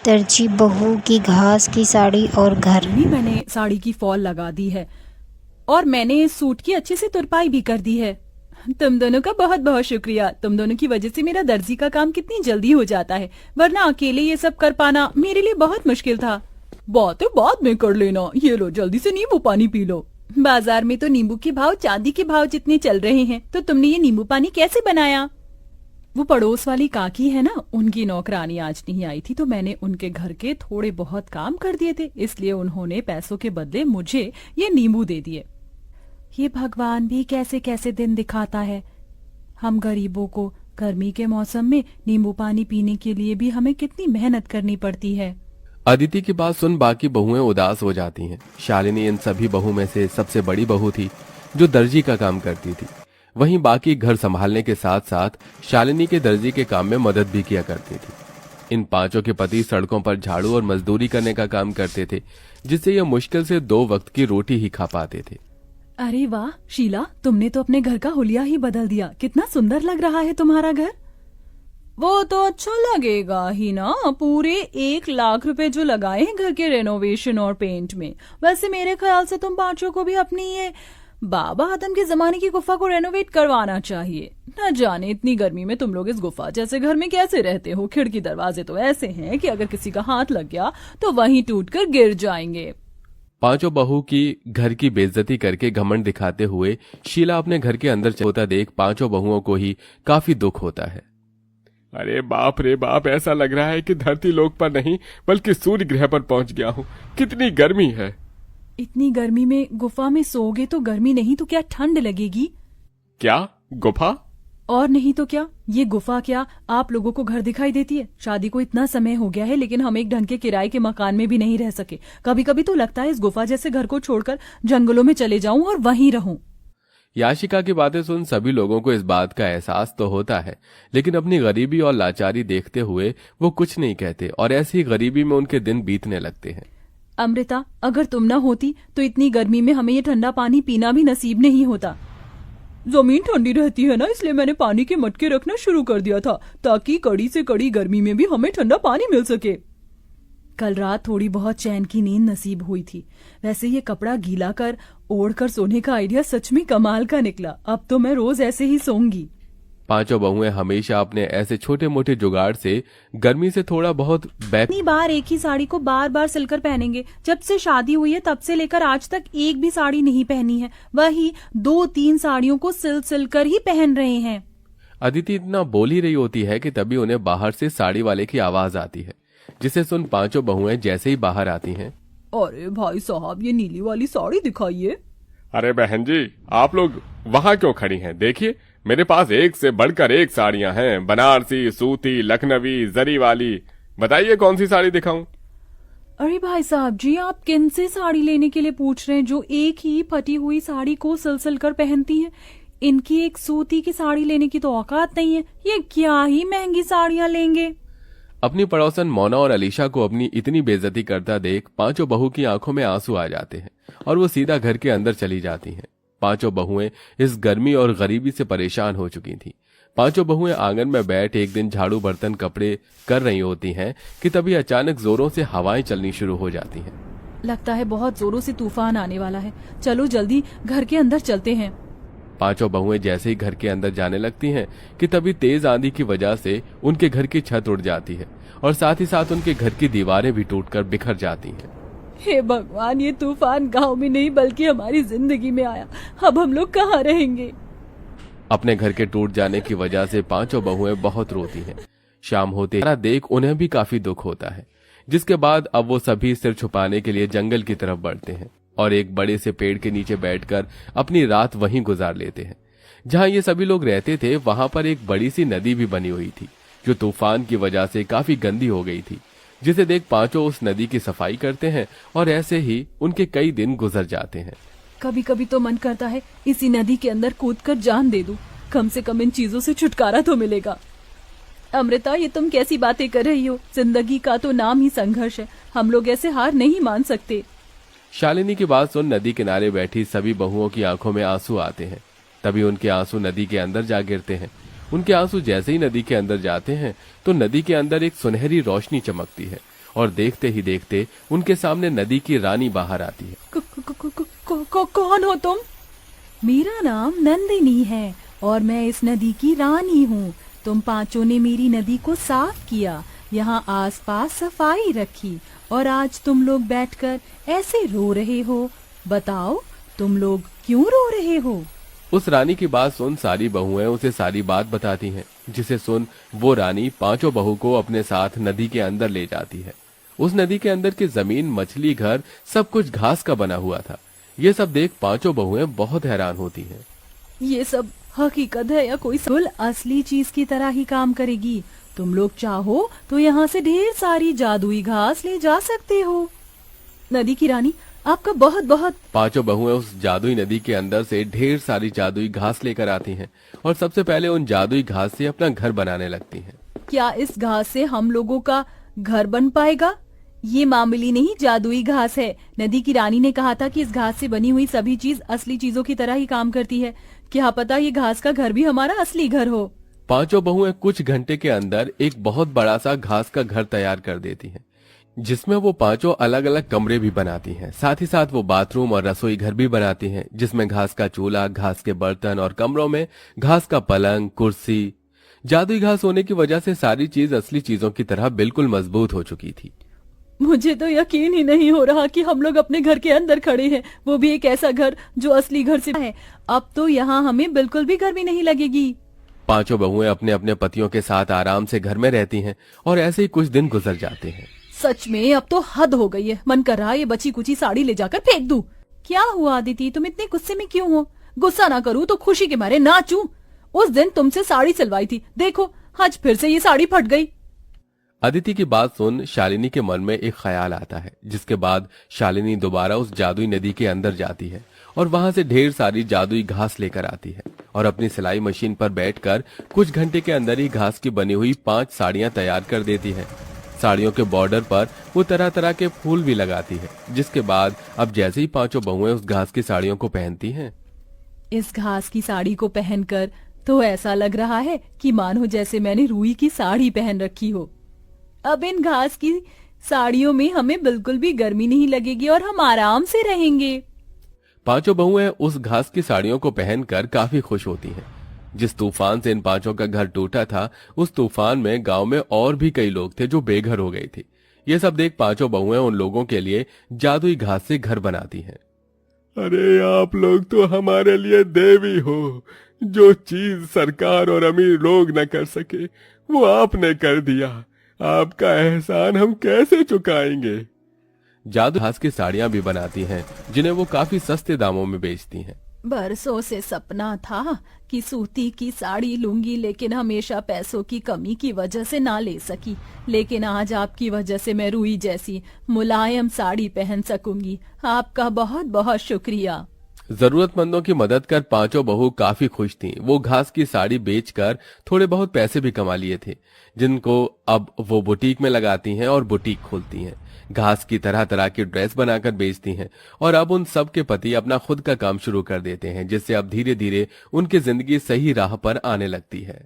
दर्जी बहू की घास की साड़ी और घर। नहीं, मैंने साड़ी की फॉल लगा दी है और मैंने इस सूट की अच्छे से तुरपाई भी कर दी है। तुम दोनों का बहुत बहुत शुक्रिया। तुम दोनों की वजह से मेरा दर्जी का काम कितनी जल्दी हो जाता है, वरना अकेले ये सब कर पाना मेरे लिए बहुत मुश्किल था। बातें बाद में कर लेना, ये लो जल्दी से नींबू पानी पी लो। बाजार में तो नींबू के भाव चांदी के भाव जितने चल रहे हैं, तो तुमने ये नींबू पानी कैसे बनाया? वो पड़ोस वाली काकी है ना, उनकी नौकरानी आज नहीं आई थी, तो मैंने उनके घर के थोड़े बहुत काम कर दिए थे, इसलिए उन्होंने पैसों के बदले मुझे ये नींबू दे दिए। ये भगवान भी कैसे कैसे दिन दिखाता है। हम गरीबों को गर्मी के मौसम में नींबू पानी पीने के लिए भी हमें कितनी मेहनत करनी पड़ती है। अदिति की बात सुन बाकी बहुएं उदास हो जाती हैं। शालिनी इन सभी बहू में से सबसे बड़ी बहू थी, जो दर्जी का काम करती थी। वहीं बाकी घर संभालने के साथ साथ शालिनी के दर्जी के काम में मदद भी किया करती थी। इन पांचों के पति सड़कों पर झाड़ू और मजदूरी करने का काम करते थे, जिससे यह मुश्किल से 2 वक्त की रोटी ही खा पाते थे। अरे वाह शीला, तुमने तो अपने घर का हुलिया ही बदल दिया। कितना सुंदर लग रहा है तुम्हारा घर। वो तो अच्छा लगेगा ही ना, पूरे 1 लाख रुपए जो लगाए हैं घर के रेनोवेशन और पेंट में। वैसे मेरे ख्याल से तुम पांचों को भी अपनी ये बाबा आदम के जमाने की गुफा को रेनोवेट करवाना चाहिए। न जाने इतनी गर्मी में तुम लोग इस गुफा जैसे घर में कैसे रहते हो। खिड़की दरवाजे तो ऐसे हैं कि अगर किसी का हाथ लग गया तो वहीं टूटकर गिर जाएंगे। पांचों बहू की घर की बेइज्जती करके घमंड दिखाते हुए शीला अपने घर के अंदर होता देख पांचों बहुओं को ही काफी दुख होता है। अरे बाप रे बाप, ऐसा लग रहा है कि धरती लोक पर नहीं बल्कि सूर्य ग्रह पर पहुंच गया हूँ। कितनी गर्मी है। इतनी गर्मी में गुफा में सोओगे तो गर्मी नहीं तो क्या ठंड लगेगी? क्या गुफा? और नहीं तो क्या, ये गुफा क्या आप लोगों को घर दिखाई देती है? शादी को इतना समय हो गया है, लेकिन हम एक ढंग के किराए के मकान में भी नहीं रह सके। कभी कभी तो लगता है इस गुफा जैसे घर को छोड़कर जंगलों में चले जाऊं और वहीं रहूं। याशिका की बातें सुन सभी लोगों को इस बात का एहसास तो होता है, लेकिन अपनी गरीबी और लाचारी देखते हुए वो कुछ नहीं कहते और ऐसी ही गरीबी में उनके दिन बीतने लगते हैं। अमृता, अगर तुम न होती तो इतनी गर्मी में हमें ये ठंडा पानी पीना भी नसीब नहीं होता। जमीन ठंडी रहती है ना, इसलिए मैंने पानी के मटके रखना शुरू कर दिया था, ताकि कड़ी से कड़ी गर्मी में भी हमें ठंडा पानी मिल सके। कल रात थोड़ी बहुत चैन की नींद नसीब हुई थी। वैसे ये कपड़ा गीला कर ओढ़ कर सोने का आइडिया सच में कमाल का निकला। अब तो मैं रोज ऐसे ही सोऊंगी। पांचों बहुएं हमेशा अपने ऐसे छोटे मोटे जुगाड़ से गर्मी से थोड़ा बहुत इतनी बार एक ही साड़ी को बार बार सिलकर पहनेंगे। जब से शादी हुई है तब से लेकर आज तक एक भी साड़ी नहीं पहनी है, वही 2-3 साड़ियों को सिल कर ही पहन रहे हैं। अदिति इतना बोल ही रही होती है कि तभी उन्हें बाहर से साड़ी वाले की आवाज आती है, जिसे सुन पांचों बहुएं जैसे ही बाहर आती हैं। अरे भाई साहब, ये नीली वाली साड़ी दिखाइए। अरे बहन जी, आप लोग वहाँ क्यों खड़ी हैं? देखिए, मेरे पास एक से बढ़कर एक साड़ियाँ हैं, बनारसी, सूती, लखनवी, जरी वाली। बताइए कौन सी साड़ी दिखाऊं? अरे भाई साहब जी, आप किन से साड़ी लेने के लिए पूछ रहे हैं जो एक ही फटी हुई साड़ी को सिल कर पहनती हैं? इनकी एक सूती की साड़ी लेने की तो औकात नहीं है। ये क्या ही महंगी साड़ियाँ लेंगे। अपनी पड़ोसन मोना और अलीशा को अपनी इतनी बेइज्जती करता देख पांचों बहू की आंखों में आंसू आ जाते हैं और वो सीधा घर के अंदर चली जाती हैं। पांचों बहुएं इस गर्मी और गरीबी से परेशान हो चुकी थीं। पांचों बहुएं आंगन में बैठ एक दिन झाड़ू बर्तन कपड़े कर रही होती हैं कि तभी अचानक जोरों से हवाएं चलनी शुरू हो जाती हैं। लगता है बहुत जोरों से तूफान आने वाला है। चलो जल्दी घर के अंदर चलते हैं। पांचों बहुएं जैसे ही घर के अंदर जाने लगती हैं कि तभी तेज आंधी की वजह से उनके घर की छत उड़ जाती है और साथ ही साथ उनके घर की दीवारें भी टूटकर बिखर जाती हैं। हे भगवान, ये तूफान गांव में नहीं बल्कि हमारी जिंदगी में आया। अब हम लोग कहाँ रहेंगे? अपने घर के टूट जाने की वजह से पांचों बहुएं बहुत रोती हैं। शाम होते ही देख उन्हें भी काफी दुख होता है, जिसके बाद अब वो सभी सिर छुपाने के लिए जंगल की तरफ बढ़ते हैं और एक बड़े से पेड़ के नीचे बैठकर अपनी रात वहीं गुजार लेते हैं। जहां ये सभी लोग रहते थे वहां पर एक बड़ी सी नदी भी बनी हुई थी, जो तूफान की वजह से काफी गंदी हो गई थी, जिसे देख पांचों उस नदी की सफाई करते हैं और ऐसे ही उनके कई दिन गुजर जाते हैं। कभी कभी तो मन करता है इसी नदी के अंदर कूदकर जान दे दूं, कम से कम इन चीजों से छुटकारा तो मिलेगा। अमृता, ये तुम कैसी बातें कर रही हो? जिंदगी का तो नाम ही संघर्ष है। हम लोग ऐसे हार नहीं मान सकते। शालिनी की बात सुन नदी किनारे बैठी सभी बहुओं की आंखों में आंसू आते हैं। तभी उनके आंसू नदी के अंदर जा गिरते हैं। उनके आंसू जैसे ही नदी के अंदर जाते हैं तो नदी के अंदर एक सुनहरी रोशनी चमकती है और देखते ही देखते उनके सामने नदी की रानी बाहर आती है। कौन हो तुम? मेरा नाम नंदिनी है और मैं इस नदी की रानी हूँ। तुम पांचों ने मेरी नदी को साफ किया, यहाँ आसपास सफाई रखी और आज तुम लोग बैठकर ऐसे रो रहे हो। बताओ तुम लोग क्यों रो रहे हो? उस रानी की बात सुन सारी बहुएं उसे सारी बात बताती हैं, जिसे सुन वो रानी पांचों बहू को अपने साथ नदी के अंदर ले जाती है। उस नदी के अंदर की जमीन, मछली, घर सब कुछ घास का बना हुआ था। ये सब देख पांचों बहुएं बहुत हैरान होती हैं। ये सब हकीकत है या कोई बिल्कुल असली चीज की तरह ही काम करेगी? तुम लोग चाहो तो यहाँ से ढेर सारी जादुई घास ले जा सकते हो। नदी की रानी आपका बहुत बहुत। पांचों बहुएं उस जादुई नदी के अंदर से ढेर सारी जादुई घास लेकर आती हैं और सबसे पहले उन जादुई घास से अपना घर बनाने लगती हैं। क्या इस घास से हम लोगों का घर बन पाएगा? ये मामूली नहीं जादुई घास है। नदी की रानी ने कहा था कि इस घास से बनी हुई सभी चीज असली चीजों की तरह ही काम करती है। क्या पता ये घास का घर भी हमारा असली घर हो। पांचों बहुएं कुछ घंटे के अंदर एक बहुत बड़ा सा घास का घर तैयार कर देती हैं, जिसमें वो पांचों अलग अलग कमरे भी बनाती हैं। साथ ही साथ वो बाथरूम और रसोई घर भी बनाती हैं, जिसमें घास का चूल्हा, घास के बर्तन और कमरों में घास का पलंग, कुर्सी। जादुई घास होने की वजह से सारी चीज असली चीजों की तरह बिल्कुल मजबूत हो चुकी थी। मुझे तो यकीन ही नहीं हो रहा कि हम लोग अपने घर के अंदर खड़े हैं, वो भी एक ऐसा घर जो असली घर से है। अब तो यहाँ हमें बिल्कुल भी गर्मी नहीं लगेगी। पांचों बहुएं अपने अपने पतियों के साथ आराम से घर में रहती हैं और ऐसे ही कुछ दिन गुजर जाते हैं। सच में अब तो हद हो गई है। मन कर रहा है ये बची कुची साड़ी ले जाकर फेंक दूं। क्या हुआ अदिति, तुम इतने गुस्से में क्यों हो? गुस्सा ना करूं तो खुशी के मारे नाचूं। उस दिन तुमसे साड़ी सिलवाई थी, देखो आज फिर से ये साड़ी फट गई। अदिति की बात सुन शालिनी के मन में एक ख्याल आता है, जिसके बाद शालिनी दोबारा उस जादुई नदी के अंदर जाती है और वहां से ढेर सारी जादुई घास लेकर आती है और अपनी सिलाई मशीन पर बैठकर कुछ घंटे के अंदर ही घास की बनी हुई 5 साड़ियां तैयार कर देती है। साड़ियों के बॉर्डर पर वो तरह तरह के फूल भी लगाती है, जिसके बाद अब जैसे ही पांचों बहुएं उस घास की साड़ियों को पहनती हैं, इस घास की साड़ी को पहनकर तो ऐसा लग रहा है कि मानो जैसे मैंने रुई की साड़ी पहन रखी हो। अब इन घास की साड़ियों में हमें बिल्कुल भी गर्मी नहीं लगेगी और हम आराम से रहेंगे। पांचों बहुएं उस घास की साड़ियों को पहनकर काफी खुश होती हैं। जिस तूफान से इन पांचों का घर टूटा था, उस तूफान में गांव में और भी कई लोग थे जो बेघर हो गए थे। ये सब देख पांचों बहुएं उन लोगों के लिए जादुई घास से घर बनाती हैं। अरे आप लोग तो हमारे लिए देवी हो। जो चीज सरकार और अमीर लोग न कर सके वो आपने कर दिया। आपका एहसान हम कैसे चुकाएंगे? जादू घास की साड़ियां भी बनाती हैं, जिन्हें वो काफी सस्ते दामों में बेचती हैं। बरसों से सपना था कि सूती की साड़ी लूंगी, लेकिन हमेशा पैसों की कमी की वजह से ना ले सकी। लेकिन आज आपकी वजह से मैं रुई जैसी मुलायम साड़ी पहन सकूंगी। आपका बहुत बहुत शुक्रिया। जरूरतमंदों की मदद कर पांचों बहू काफी खुश थीं। वो घास की साड़ी बेचकर थोड़े बहुत पैसे भी कमा लिए थे, जिनको अब वो बुटीक में लगाती हैं और बुटीक खोलती हैं। घास की तरह तरह की ड्रेस बनाकर बेचती हैं और अब उन सब के पति अपना खुद का काम शुरू कर देते हैं, जिससे अब धीरे धीरे उनकी जिंदगी सही राह पर आने लगती है।